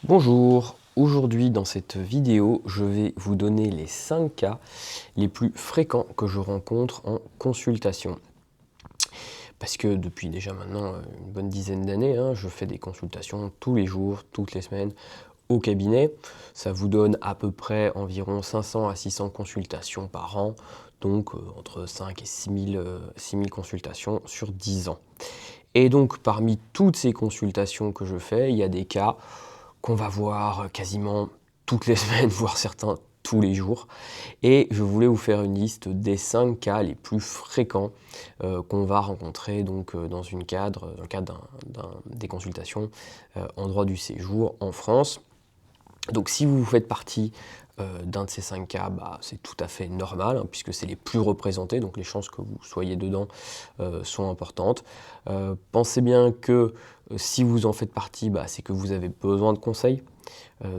Bonjour, aujourd'hui dans cette vidéo, je vais vous donner les 5 cas les plus fréquents que je rencontre en consultation. Parce que depuis déjà maintenant une bonne dizaine d'années, je fais des consultations tous les jours, toutes les semaines au cabinet. Ça vous donne à peu près environ 500 à 600 consultations par an, donc entre 5 et 6 000 consultations sur 10 ans. Et donc parmi toutes ces consultations que je fais, il y a des cas qu'on va voir quasiment toutes les semaines, voire certains tous les jours. Et je voulais vous faire une liste des 5 cas les plus fréquents qu'on va rencontrer donc, dans le cadre des consultations en droit du séjour en France. Donc si vous faites partie d'un de ces 5 cas, c'est tout à fait normal, puisque c'est les plus représentés, donc les chances que vous soyez dedans sont importantes. Pensez bien que si vous en faites partie, c'est que vous avez besoin de conseils.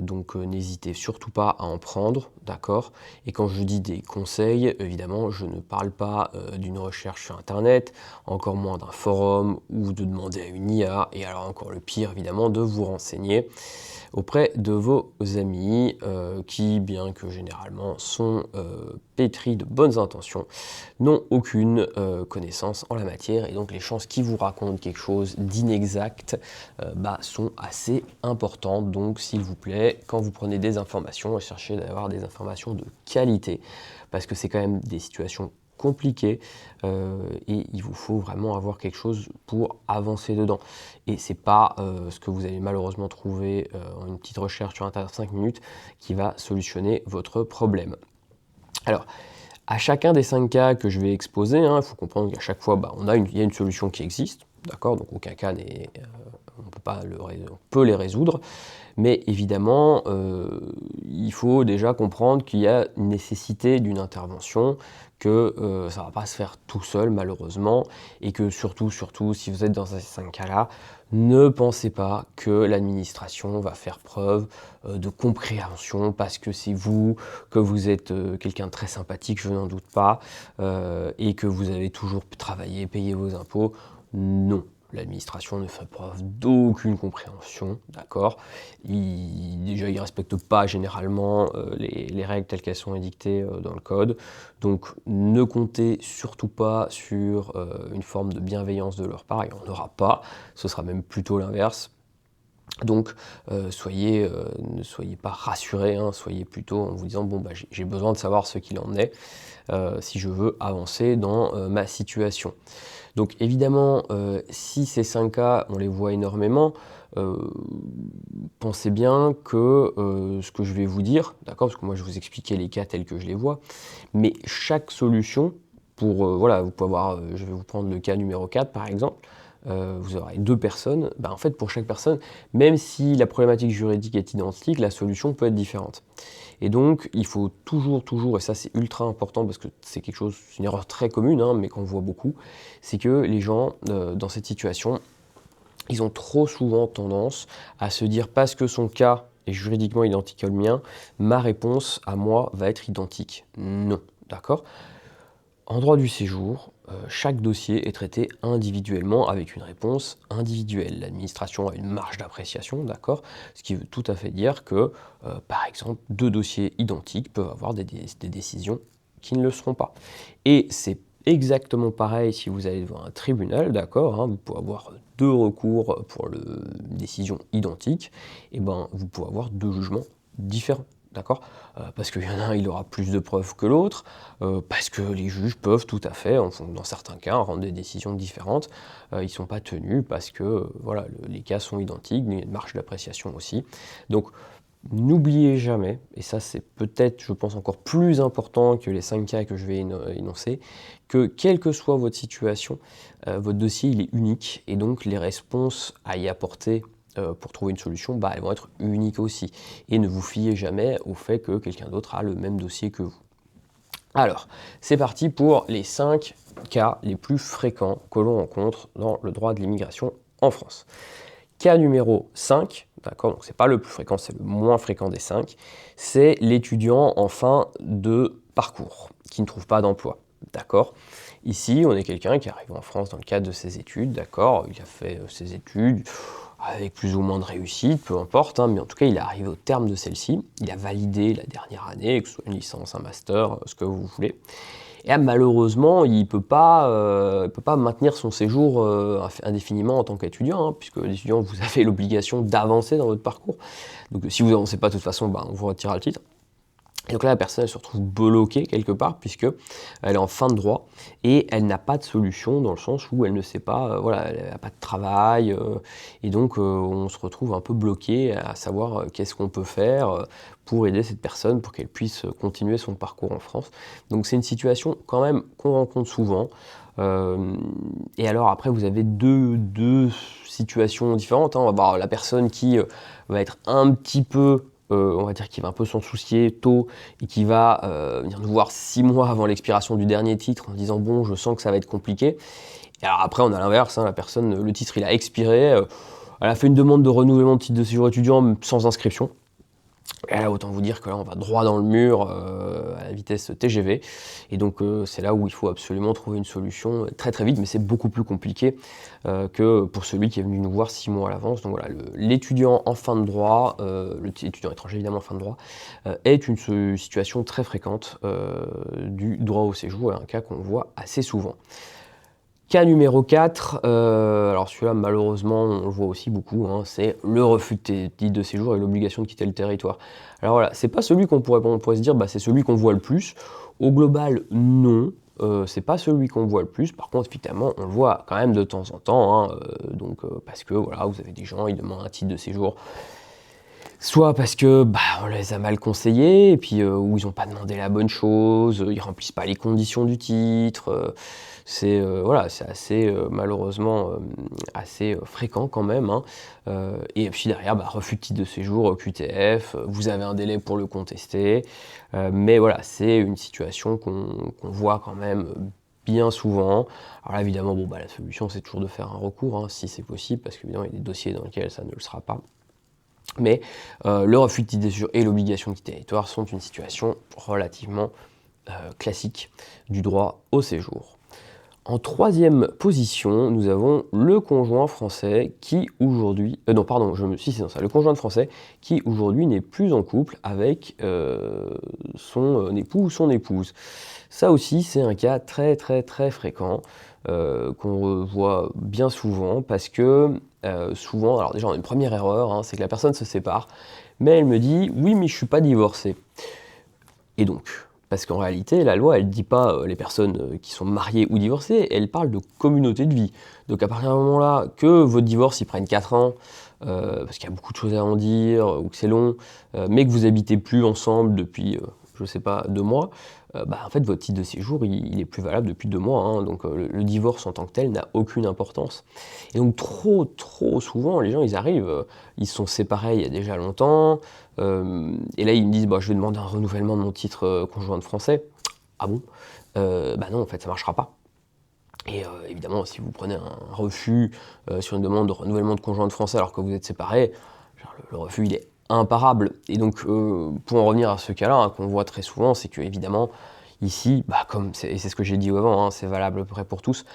Donc n'hésitez surtout pas à en prendre, d'accord? Et quand je dis des conseils, évidemment, je ne parle pas d'une recherche sur internet, encore moins d'un forum ou de demander à une IA, et alors encore le pire évidemment, de vous renseigner auprès de vos amis qui, bien que généralement sont pétris de bonnes intentions, n'ont aucune connaissance en la matière, et donc les chances qu'ils vous racontent quelque chose d'inexact sont assez importantes. Donc s'il vous plaît, quand vous prenez des informations, cherchez d'avoir des informations de qualité, parce que c'est quand même des situations compliquées et il vous faut vraiment avoir quelque chose pour avancer dedans. Et c'est pas ce que vous allez malheureusement trouver en une petite recherche sur internet 5 minutes qui va solutionner votre problème. Alors, à chacun des 5 cas que je vais exposer, il faut comprendre qu'à chaque fois, il y a une solution qui existe, d'accord? Donc aucun cas n'est, on peut les résoudre, mais évidemment, il faut déjà comprendre qu'il y a une nécessité d'une intervention, que ça ne va pas se faire tout seul malheureusement, et que surtout, si vous êtes dans ces 5 cas-là, ne pensez pas que l'administration va faire preuve de compréhension parce que c'est vous, que vous êtes quelqu'un de très sympathique, je n'en doute pas, et que vous avez toujours travaillé, payé vos impôts. Non, l'administration ne fait preuve d'aucune compréhension, d'accord? Déjà, ils ne respectent pas généralement les règles telles qu'elles sont édictées dans le code. Donc, ne comptez surtout pas sur une forme de bienveillance de leur part. Il n'y en aura pas. Ce sera même plutôt l'inverse. Donc, ne soyez pas rassurés, soyez plutôt en vous disant, j'ai besoin de savoir ce qu'il en est si je veux avancer dans ma situation. Donc évidemment, si ces 5 cas, on les voit énormément, pensez bien que ce que je vais vous dire, d'accord, parce que moi je vais vous expliquer les cas tels que je les vois, mais chaque solution, vous pouvez avoir, je vais vous prendre le cas numéro 4 par exemple, vous aurez 2 personnes, en fait pour chaque personne, même si la problématique juridique est identique, la solution peut être différente. Et donc, il faut toujours, et ça c'est ultra important parce que c'est une erreur très commune, mais qu'on voit beaucoup, c'est que les gens, dans cette situation, ils ont trop souvent tendance à se dire parce que son cas est juridiquement identique au mien, ma réponse à moi va être identique. Non, d'accord? En droit du séjour, chaque dossier est traité individuellement avec une réponse individuelle. L'administration a une marge d'appréciation, d'accord? Ce qui veut tout à fait dire que, par exemple, 2 dossiers identiques peuvent avoir des décisions qui ne le seront pas. Et c'est exactement pareil si vous allez devant un tribunal, d'accord? Vous pouvez avoir 2 recours pour une décision identique, et vous pouvez avoir 2 jugements différents. D'accord? Parce qu'il y en a un, il aura plus de preuves que l'autre, parce que les juges peuvent tout à fait, dans certains cas, rendre des décisions différentes. Ils ne sont pas tenus parce que les cas sont identiques, mais il y a une marge d'appréciation aussi. Donc n'oubliez jamais, et ça c'est peut-être, je pense, encore plus important que les 5 cas que je vais énoncer, que quelle que soit votre situation, votre dossier il est unique, et donc les réponses à y apporter pour trouver une solution, elles vont être uniques aussi. Et ne vous fiez jamais au fait que quelqu'un d'autre a le même dossier que vous. Alors, c'est parti pour les 5 cas les plus fréquents que l'on rencontre dans le droit de l'immigration en France. Cas numéro 5, d'accord, donc c'est pas le plus fréquent, c'est le moins fréquent des 5, c'est l'étudiant en fin de parcours qui ne trouve pas d'emploi, d'accord. Ici, on est quelqu'un qui arrive en France dans le cadre de ses études, d'accord, il a fait ses études, avec plus ou moins de réussite, peu importe, hein, mais en tout cas il est arrivé au terme de celle-ci, il a validé la dernière année, que ce soit une licence, un master, ce que vous voulez. Et malheureusement, il ne peut pas maintenir son séjour indéfiniment en tant qu'étudiant, hein, puisque les étudiants, vous avez l'obligation d'avancer dans votre parcours. Donc si vous n'avancez pas de toute façon, on vous retirera le titre. Et donc là, la personne elle se retrouve bloquée quelque part, puisqu'elle est en fin de droit, et elle n'a pas de solution, dans le sens où elle ne sait pas, voilà, elle n'a pas de travail, et donc on se retrouve un peu bloqué à savoir qu'est-ce qu'on peut faire pour aider cette personne, pour qu'elle puisse continuer son parcours en France. Donc c'est une situation quand même qu'on rencontre souvent. Et alors après, vous avez deux situations différentes, hein. On va voir la personne qui va être un petit peu on va dire qu'il va un peu s'en soucier tôt et qui va venir nous voir 6 mois avant l'expiration du dernier titre en disant bon, je sens que ça va être compliqué. Et alors après, on a l'inverse, hein, la personne, le titre il a expiré, elle a fait une demande de renouvellement de titre de séjour étudiant sans inscription. Et là, autant vous dire que là, on va droit dans le mur à la vitesse TGV. Et donc, c'est là où il faut absolument trouver une solution très très vite, mais c'est beaucoup plus compliqué que pour celui qui est venu nous voir 6 mois à l'avance. Donc voilà, l'étudiant en fin de droit, l'étudiant étranger évidemment en fin de droit, est une situation très fréquente du droit au séjour et un cas qu'on voit assez souvent. Cas numéro 4, alors celui-là malheureusement on le voit aussi beaucoup, hein, c'est le refus de titre de séjour et l'obligation de quitter le territoire. Alors voilà, c'est pas celui on pourrait se dire c'est celui qu'on voit le plus. Au global, non, c'est pas celui qu'on voit le plus. Par contre, effectivement, on le voit quand même de temps en temps, hein, parce que voilà, vous avez des gens, ils demandent un titre de séjour. Soit parce que on les a mal conseillés, et puis ou ils n'ont pas demandé la bonne chose, ils remplissent pas les conditions du titre. C'est voilà, c'est assez malheureusement assez fréquent quand même, hein. Et puis derrière, refus de titre de séjour, QTF, vous avez un délai pour le contester. Mais voilà, c'est une situation qu'on voit quand même bien souvent. Alors là, évidemment, la solution c'est toujours de faire un recours, hein, si c'est possible, parce qu'évidemment, il y a des dossiers dans lesquels ça ne le sera pas. Mais le refus de titre de séjour et l'obligation de quitter le territoire sont une situation relativement classique du droit au séjour. En troisième position, nous avons le conjoint français qui aujourd'hui... le conjoint français qui aujourd'hui n'est plus en couple avec son époux ou son épouse. Ça aussi, c'est un cas très très très fréquent qu'on voit bien souvent parce que souvent, alors déjà on a une première erreur, hein, c'est que la personne se sépare, mais elle me dit « oui mais je suis pas divorcée ». Et donc, parce qu'en réalité, la loi, elle ne dit pas les personnes qui sont mariées ou divorcées, elle parle de communauté de vie. Donc à partir d'un moment-là, que votre divorce, il prenne 4 ans, parce qu'il y a beaucoup de choses à en dire, ou que c'est long, mais que vous habitez plus ensemble depuis, je sais pas, 2 mois, en fait, votre titre de séjour, il est plus valable depuis 2 mois, hein, donc le divorce en tant que tel n'a aucune importance. Et donc trop souvent, les gens, ils arrivent, ils se sont séparés il y a déjà longtemps, et là, ils me disent, je vais demander un renouvellement de mon titre conjoint de français. Ah bon? Non, en fait, ça marchera pas. Et évidemment, si vous prenez un refus sur une demande de renouvellement de conjoint de français alors que vous êtes séparés, le refus, il est imparable. Et donc, pour en revenir à ce cas-là, hein, qu'on voit très souvent, c'est que évidemment, ici, et c'est ce que j'ai dit avant, hein, c'est valable à peu près pour tous,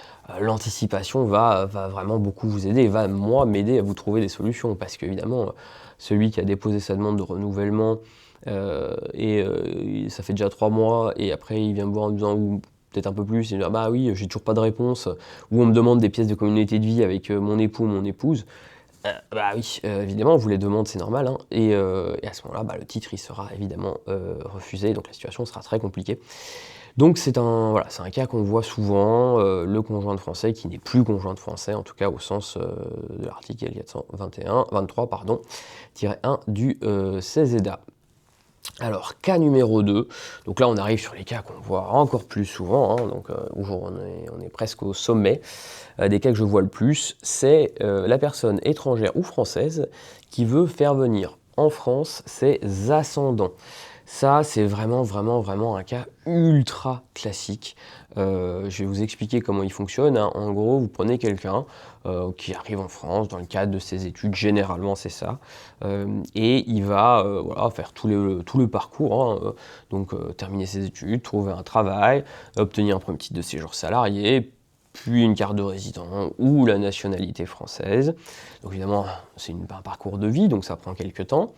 l'anticipation va vraiment beaucoup vous aider, et va, moi, m'aider à vous trouver des solutions. Parce qu'évidemment, celui qui a déposé sa demande de renouvellement, ça fait déjà 3 mois, et après, il vient me voir en me disant, ou peut-être un peu plus, il me dit, oui, j'ai toujours pas de réponse, ou on me demande des pièces de communauté de vie avec mon époux ou mon épouse. Oui, évidemment, on vous les demande, c'est normal, hein, et à ce moment-là, le titre, il sera évidemment refusé, donc la situation sera très compliquée. Donc c'est un cas qu'on voit souvent, le conjoint de français qui n'est plus conjoint de français, en tout cas au sens de l'article 423, -1 du CESEDA. Alors, cas numéro 2, donc là on arrive sur les cas qu'on voit encore plus souvent, hein, donc on est presque au sommet des cas que je vois le plus, c'est la personne étrangère ou française qui veut faire venir en France ses ascendants. Ça, c'est vraiment un cas ultra classique. Je vais vous expliquer comment il fonctionne, hein. En gros, vous prenez quelqu'un qui arrive en France dans le cadre de ses études, généralement c'est ça, et il va faire tout le parcours, hein, terminer ses études, trouver un travail, obtenir un premier titre de séjour salarié, puis une carte de résident ou la nationalité française. Donc évidemment, c'est un parcours de vie, donc ça prend quelques temps.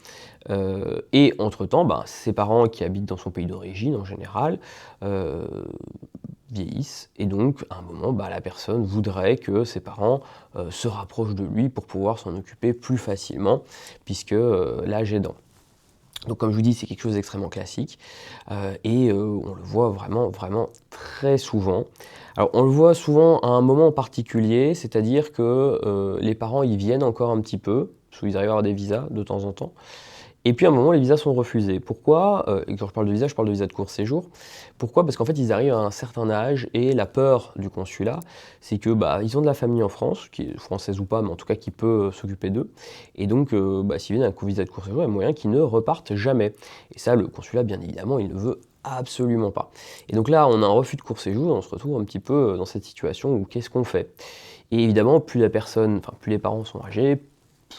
Et entre-temps, ses parents qui habitent dans son pays d'origine en général vieillissent, et donc à un moment, la personne voudrait que ses parents se rapprochent de lui pour pouvoir s'en occuper plus facilement, puisque l'âge aidant. Donc comme je vous dis, c'est quelque chose d'extrêmement classique et on le voit vraiment très souvent. Alors on le voit souvent à un moment particulier, c'est-à-dire que les parents ils viennent encore un petit peu, parce qu'ils arrivent à avoir des visas de temps en temps. Et puis à un moment, les visas sont refusés. Pourquoi? Et quand je parle de visa, je parle de visa de court séjour. Pourquoi? Parce qu'en fait, ils arrivent à un certain âge et la peur du consulat, c'est que ils ont de la famille en France, qui est française ou pas, mais en tout cas qui peut s'occuper d'eux. Et donc, s'ils viennent avec un visa de court séjour, il y a moyen qu'ils ne repartent jamais. Et ça, le consulat, bien évidemment, il ne veut absolument pas. Et donc là, on a un refus de court séjour, on se retrouve un petit peu dans cette situation où qu'est-ce qu'on fait? Et évidemment, plus les parents sont âgés,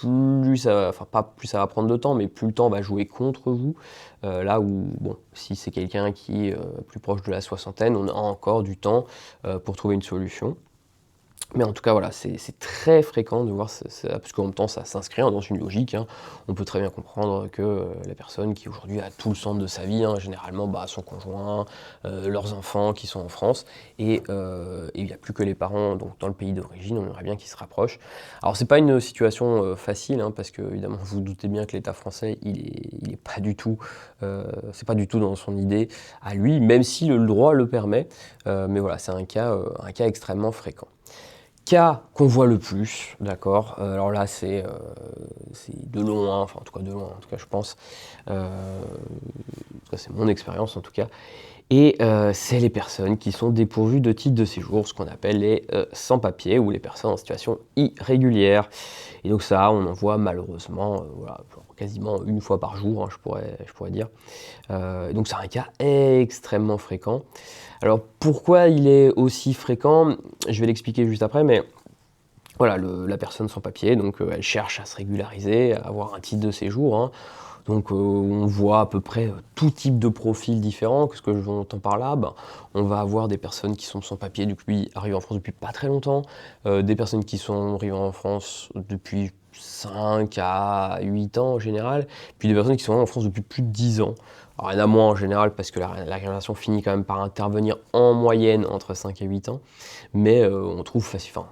plus ça va prendre de temps, mais plus le temps va jouer contre vous. Là où, si c'est quelqu'un qui est plus proche de la soixantaine, on a encore du temps pour trouver une solution. Mais en tout cas, voilà, c'est très fréquent de voir ça, parce qu'en même temps, ça s'inscrit dans une logique. On peut très bien comprendre que la personne qui aujourd'hui a tout le centre de sa vie, généralement son conjoint, leurs enfants qui sont en France, et il n'y a plus que les parents donc, dans le pays d'origine, on aimerait bien qu'ils se rapprochent. Alors, c'est pas une situation facile, parce que évidemment, vous vous doutez bien que l'État français, il est pas du tout, c'est pas du tout dans son idée à lui, même si le droit le permet. Mais voilà, c'est un cas extrêmement fréquent. Cas qu'on voit le plus, d'accord, alors là c'est de loin, en tout cas je pense, c'est mon expérience en tout cas, et c'est les personnes qui sont dépourvues de titre de séjour, ce qu'on appelle les sans-papiers ou les personnes en situation irrégulière. Et donc ça, on en voit malheureusement quasiment une fois par jour, je pourrais dire. Donc c'est un cas extrêmement fréquent. Alors pourquoi il est aussi fréquent? Je vais l'expliquer juste après, mais voilà, la personne sans papier, donc elle cherche à se régulariser, à avoir un titre de séjour. Donc on voit à peu près tout type de profils différents. Qu'est-ce que j'entends par là? On va avoir des personnes qui sont sans papier depuis arrivées en France depuis pas très longtemps, des personnes qui sont arrivées en France depuis 5 à 8 ans en général, puis des personnes qui sont en France depuis plus de 10 ans. Alors il y en a moins en général parce que la régulation finit quand même par intervenir en moyenne entre 5 et 8 ans, mais on trouve facilement.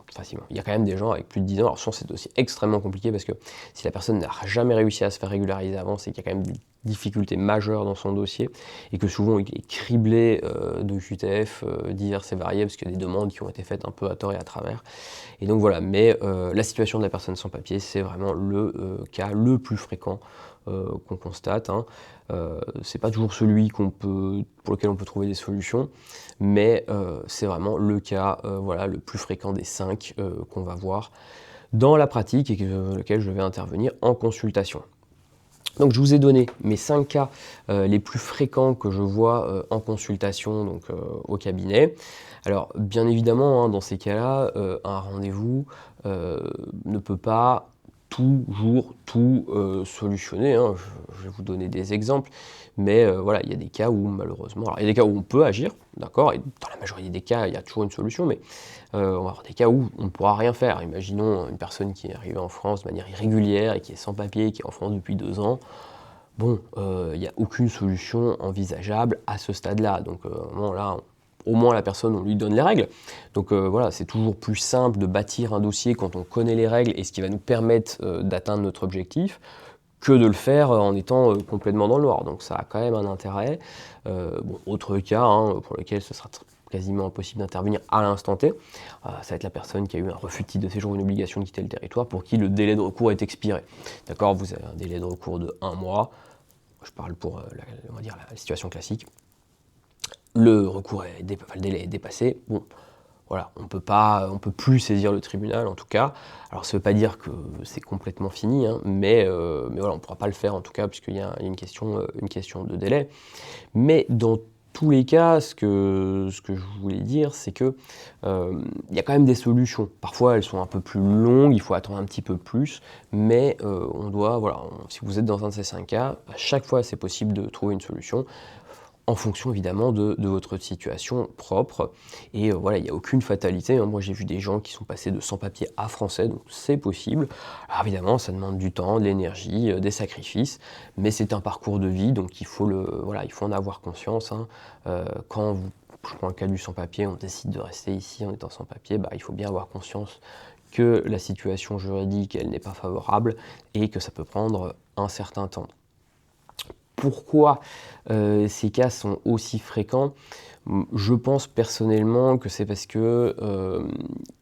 Il y a quand même des gens avec plus de 10 ans. Alors souvent c'est aussi extrêmement compliqué parce que si la personne n'a jamais réussi à se faire régulariser avant, c'est qu'il y a quand même des difficultés majeures dans son dossier et que souvent il est criblé de QTF diverses et variées parce qu'il y a des demandes qui ont été faites un peu à tort et à travers. Et donc voilà, mais la situation de la personne sans papier, c'est vraiment le cas le plus fréquent qu'on constate. C'est pas toujours celui pour lequel on peut trouver des solutions, mais c'est vraiment le cas le plus fréquent des 5 qu'on va voir dans la pratique et lequel je vais intervenir en consultation. Donc je vous ai donné mes 5 cas les plus fréquents que je vois en consultation donc, au cabinet. Alors bien évidemment, dans ces cas-là, un rendez-vous ne peut pas toujours tout solutionner. Je vais vous donner des exemples, mais il y a des cas où malheureusement, alors il y a des cas où on peut agir, d'accord, et dans la majorité des cas, il y a toujours une solution, mais on va avoir des cas où on ne pourra rien faire. Imaginons une personne qui est arrivée en France de manière irrégulière et qui est sans papier, qui est en France depuis 2 ans. Bon, il n'y a aucune solution envisageable à ce stade-là. Donc là, au moins la personne, on lui donne les règles. Donc c'est toujours plus simple de bâtir un dossier quand on connaît les règles et ce qui va nous permettre d'atteindre notre objectif, que de le faire en étant complètement dans le noir. Donc ça a quand même un intérêt. Autre cas pour lequel ce sera quasiment impossible d'intervenir à l'instant T, ça va être la personne qui a eu un refus de titre de séjour ou une obligation de quitter le territoire pour qui le délai de recours est expiré. D'accord, vous avez un délai de recours de 1 mois, je parle pour on va dire la situation classique. Le délai est dépassé. Bon, voilà, on peut plus saisir le tribunal en tout cas. Alors ça ne veut pas dire que c'est complètement fini, mais voilà, on ne pourra pas le faire en tout cas puisqu'il y a une question de délai. Mais dans tous les cas, ce que je voulais dire, c'est que il y a quand même des solutions. Parfois, elles sont un peu plus longues, il faut attendre un petit peu plus, mais si vous êtes dans un de ces 5 cas, à chaque fois, c'est possible de trouver une solution. en fonction évidemment de votre situation propre. Et voilà, il n'y a aucune fatalité, hein. Moi j'ai vu des gens qui sont passés de sans-papiers à français, donc c'est possible. Alors évidemment, ça demande du temps, de l'énergie, des sacrifices, mais c'est un parcours de vie, donc voilà, il faut en avoir conscience, hein. Je prends le cas du sans-papier, on décide de rester ici en étant sans-papier, il faut bien avoir conscience que la situation juridique, elle n'est pas favorable et que ça peut prendre un certain temps. Pourquoi ces cas sont aussi fréquents? Je pense personnellement que c'est parce que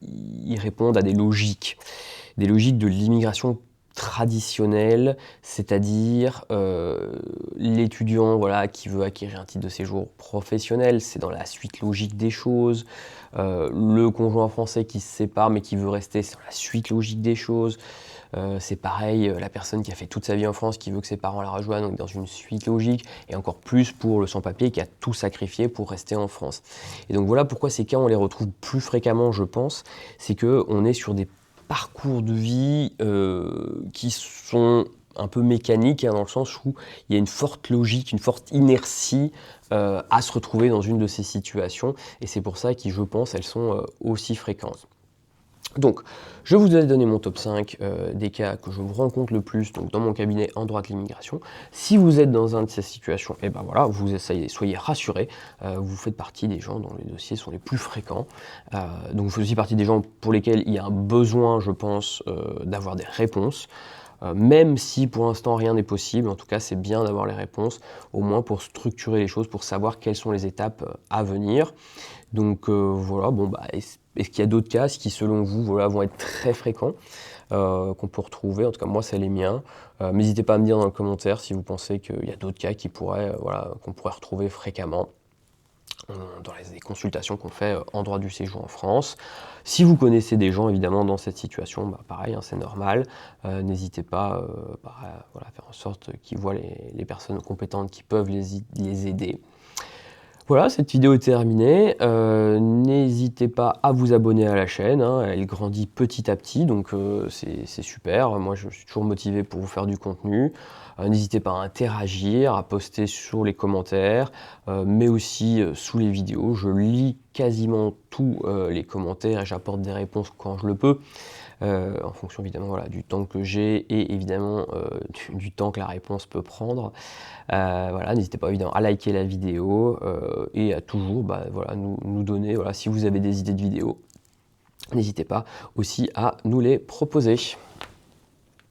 ils répondent à des logiques de l'immigration traditionnelle, c'est-à-dire l'étudiant, voilà, qui veut acquérir un titre de séjour professionnel, c'est dans la suite logique des choses. Le conjoint français qui se sépare mais qui veut rester, c'est dans la suite logique des choses. C'est pareil, la personne qui a fait toute sa vie en France, qui veut que ses parents la rejoignent, donc dans une suite logique, et encore plus pour le sans-papier qui a tout sacrifié pour rester en France. Et donc voilà pourquoi ces cas, on les retrouve plus fréquemment, je pense, c'est qu'on est sur des parcours de vie qui sont un peu mécaniques, hein, dans le sens où il y a une forte logique, une forte inertie à se retrouver dans une de ces situations, et c'est pour ça que, je pense, elles sont aussi fréquentes. Donc, je vous ai donné mon top 5 des cas que je vous rencontre le plus donc dans mon cabinet en droit de l'immigration. Si vous êtes dans une de ces situations, et ben voilà, vous essayez, soyez rassurés, vous faites partie des gens dont les dossiers sont les plus fréquents. Donc, vous faites aussi partie des gens pour lesquels il y a un besoin, je pense, d'avoir des réponses. Même si pour l'instant rien n'est possible, en tout cas c'est bien d'avoir les réponses, au moins pour structurer les choses, pour savoir quelles sont les étapes à venir. Donc voilà, est-ce qu'il y a d'autres cas qui selon vous voilà, vont être très fréquents, qu'on peut retrouver? En tout cas moi c'est les miens. N'hésitez pas à me dire dans le commentaire si vous pensez qu'il y a d'autres cas qui qu'on pourrait retrouver fréquemment dans les consultations qu'on fait en droit du séjour en France. Si vous connaissez des gens évidemment dans cette situation, pareil, hein, c'est normal. N'hésitez pas à faire en sorte qu'ils voient les personnes compétentes qui peuvent les aider. Voilà, cette vidéo est terminée. N'hésitez pas à vous abonner à la chaîne, hein, elle grandit petit à petit, donc c'est super. Moi, je suis toujours motivé pour vous faire du contenu. N'hésitez pas à interagir, à poster sur les commentaires, mais aussi sous les vidéos. Je lis quasiment tous les commentaires et j'apporte des réponses quand je le peux. En fonction évidemment voilà, du temps que j'ai et évidemment du temps que la réponse peut prendre. Voilà, n'hésitez pas évidemment à liker la vidéo et à toujours nous donner, voilà, si vous avez des idées de vidéos, n'hésitez pas aussi à nous les proposer.